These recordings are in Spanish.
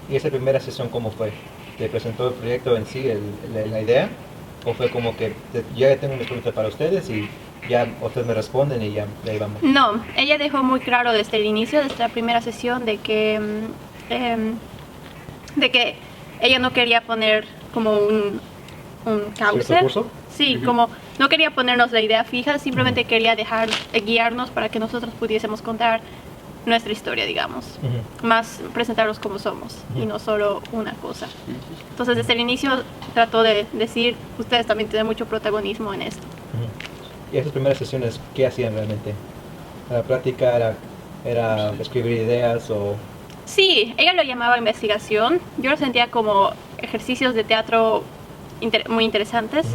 ¿Y esa primera sesión cómo fue? ¿Te presentó el proyecto en sí, la idea? ¿O fue como que ya tengo mis preguntas para ustedes y ya ustedes me responden y ya de ahí vamos? No, ella dejó muy claro desde el inicio, desde la primera sesión, de que ella no quería poner como un ¿Cierto cauce. curso? Sí, como no quería ponernos la idea fija, simplemente quería dejar guiarnos para que nosotros pudiésemos contar nuestra historia, digamos. Más presentarnos como somos y no solo una cosa. Entonces, desde el inicio trató de decir, ustedes también tienen mucho protagonismo en esto. ¿Y esas primeras sesiones qué hacían realmente? ¿La práctica era escribir ideas o...? Sí, ella lo llamaba investigación. Yo lo sentía como ejercicios de teatro muy interesantes.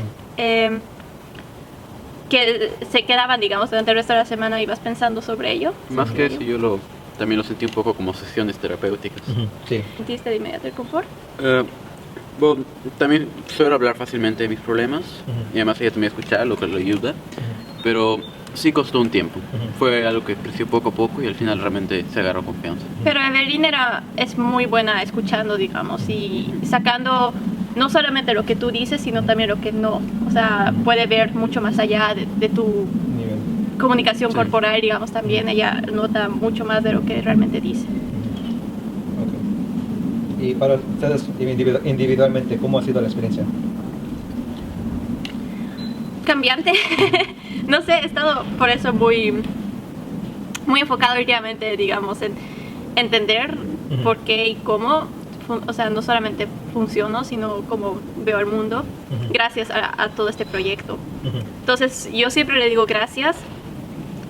Que se quedaban, digamos, durante el resto de la semana y vas pensando sobre ello. Más que eso, también lo sentí un poco como sesiones terapéuticas. Sí. ¿Sentiste de inmediato el confort? Bueno, también suelo hablar fácilmente de mis problemas y además ella también escucha lo que le ayuda, pero sí costó un tiempo. Fue algo que creció poco a poco y al final realmente se agarró confianza. Pero Evelyn es muy buena escuchando, digamos, y sacando no solamente lo que tú dices, sino también lo que no. O sea, puede ver mucho más allá de tu comunicación corporal, digamos, también. Ella nota mucho más de lo que realmente dice. Okay. Y para ustedes individualmente, ¿cómo ha sido la experiencia? Cambiante. No sé, he estado por eso muy enfocado últimamente, digamos, en entender por qué y cómo, o sea, no solamente funciono, sino cómo veo el mundo, gracias a todo este proyecto. Entonces, yo siempre le digo gracias.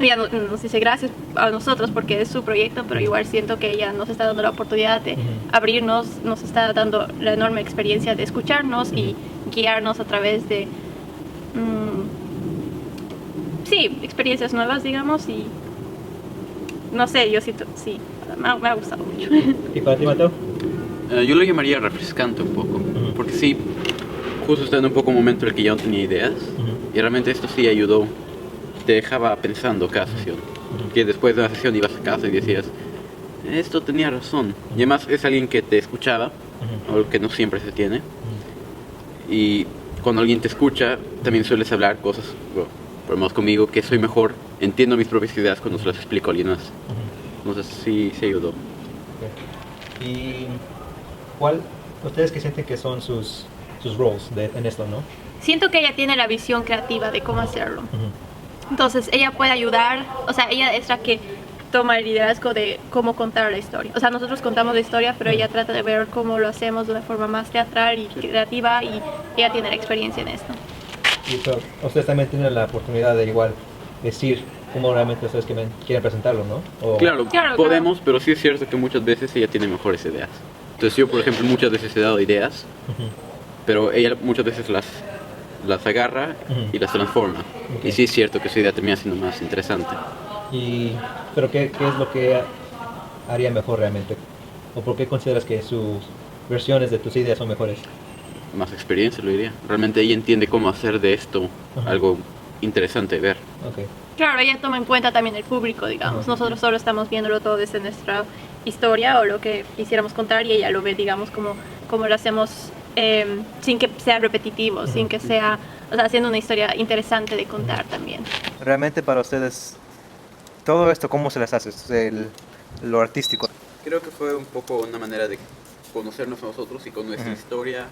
Ella nos dice gracias a nosotros porque es su proyecto, pero igual siento que ella nos está dando la oportunidad de abrirnos, nos está dando la enorme experiencia de escucharnos y guiarnos a través de sí, experiencias nuevas, digamos, y no sé, yo siento, sí, me ha gustado mucho. ¿Y para ti, Mateo? Yo lo llamaría refrescante un poco, porque sí, justo estaba en un poco un momento en el que ya no tenía ideas, y realmente esto sí ayudó, te dejaba pensando cada sesión, que después de una sesión ibas a casa y decías, esto tenía razón, y además es alguien que te escuchaba, algo que no siempre se tiene, y cuando alguien te escucha, también sueles hablar cosas, bueno, por lo menos conmigo, que soy mejor, entiendo mis propias ideas cuando se las explico a alguien más. Entonces sí ayudó. Okay. ¿Y ustedes que sienten que son sus roles en esto, no? Siento que ella tiene la visión creativa de cómo hacerlo. Entonces ella puede ayudar, o sea, ella es la que toma el liderazgo de cómo contar la historia. O sea, nosotros contamos la historia, pero ella trata de ver cómo lo hacemos de una forma más teatral y creativa, y ella tiene la experiencia en esto. Y pero ustedes también tienen la oportunidad de igual decir cómo realmente ustedes quieren presentarlo, ¿no? O... Claro, podemos, pero sí es cierto que muchas veces ella tiene mejores ideas. Entonces yo, por ejemplo, muchas veces he dado ideas, pero ella muchas veces las agarra y las transforma. Y sí es cierto que su idea termina siendo más interesante. ¿Pero qué es lo que haría mejor realmente? ¿O por qué consideras que sus versiones de tus ideas son mejores? Más experiencia, lo diría. Realmente ella entiende cómo hacer de esto algo interesante de ver. Okay. Claro, ella toma en cuenta también el público, digamos. Nosotros solo estamos viéndolo todo desde nuestra historia o lo que quisiéramos contar, y ella lo ve, digamos, como lo hacemos sin que sea repetitivo, sin que sea, o sea, haciendo una historia interesante de contar también. Realmente para ustedes, todo esto, ¿cómo se les hace? Lo artístico. Creo que fue un poco una manera de conocernos a nosotros y con nuestra historia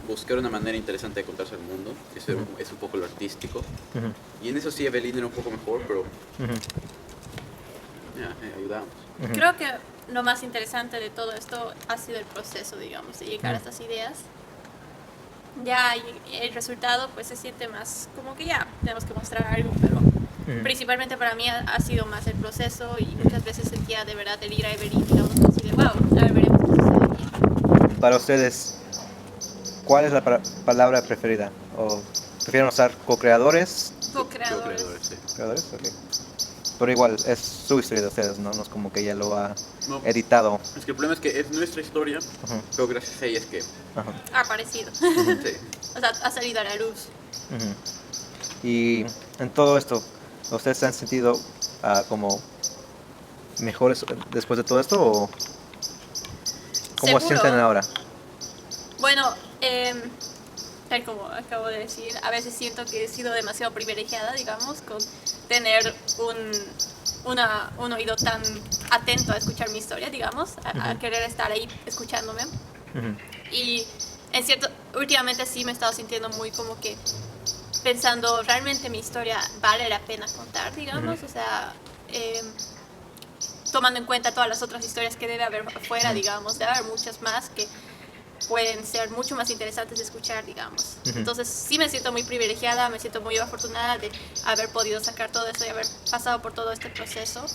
buscar una manera interesante de contarse al mundo. Eso es un poco lo artístico. Y en eso sí Evelyn era un poco mejor, pero ayudamos. Creo que lo más interesante de todo esto ha sido el proceso, digamos, de llegar a estas ideas. Ya el resultado pues se siente más como que ya tenemos que mostrar algo, pero principalmente para mí ha sido más el proceso, y muchas veces sentía de verdad el ir a Evelyn, digamos, así de wow, a ver, veremos qué sucede aquí. Para ustedes, ¿cuál es la palabra preferida? ¿O prefieren usar co-creadores? Co-creadores. Sí. ¿Creadores? Okay. Pero igual, es su historia de ustedes, ¿no? No es como que ella lo ha editado. Es que el problema es que es nuestra historia, pero gracias a ella es que Ha aparecido. sí. O sea, ha salido a la luz. Y en todo esto, ¿ustedes se han sentido como mejores después de todo esto? ¿O ¿Cómo se sienten ahora? Bueno, tal como acabo de decir, a veces siento que he sido demasiado privilegiada, digamos, con tener un oído tan atento a escuchar mi historia, digamos, a querer estar ahí escuchándome. Y últimamente sí me he estado sintiendo muy como que pensando, ¿realmente mi historia vale la pena contar, digamos? O sea, tomando en cuenta todas las otras historias que debe haber afuera, digamos, debe haber muchas más que pueden ser mucho más interesantes de escuchar, digamos. Entonces sí me siento muy privilegiada, me siento muy afortunada de haber podido sacar todo eso y haber pasado por todo este proceso.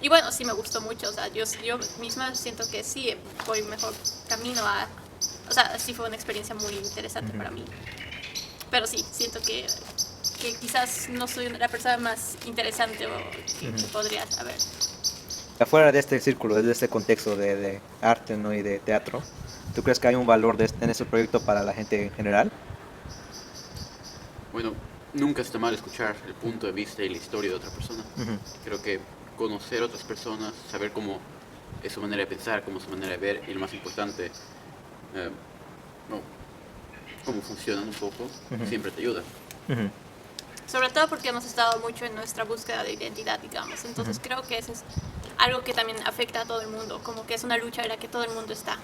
Y bueno, sí me gustó mucho, o sea, yo misma siento que sí voy mejor camino o sea, sí fue una experiencia muy interesante para mí. Pero sí, siento que quizás no soy la persona más interesante que podría haber. Afuera de este círculo, de este contexto de arte, ¿no? Y de teatro, ¿tú crees que hay un valor en este proyecto para la gente en general? Bueno, nunca está mal escuchar el punto de vista y la historia de otra persona. Creo que conocer a otras personas, saber cómo es su manera de pensar, cómo es su manera de ver, y lo más importante, cómo funcionan un poco, siempre te ayuda. Sobre todo porque hemos estado mucho en nuestra búsqueda de identidad, digamos. Entonces creo que eso es algo que también afecta a todo el mundo, como que es una lucha en la que todo el mundo está.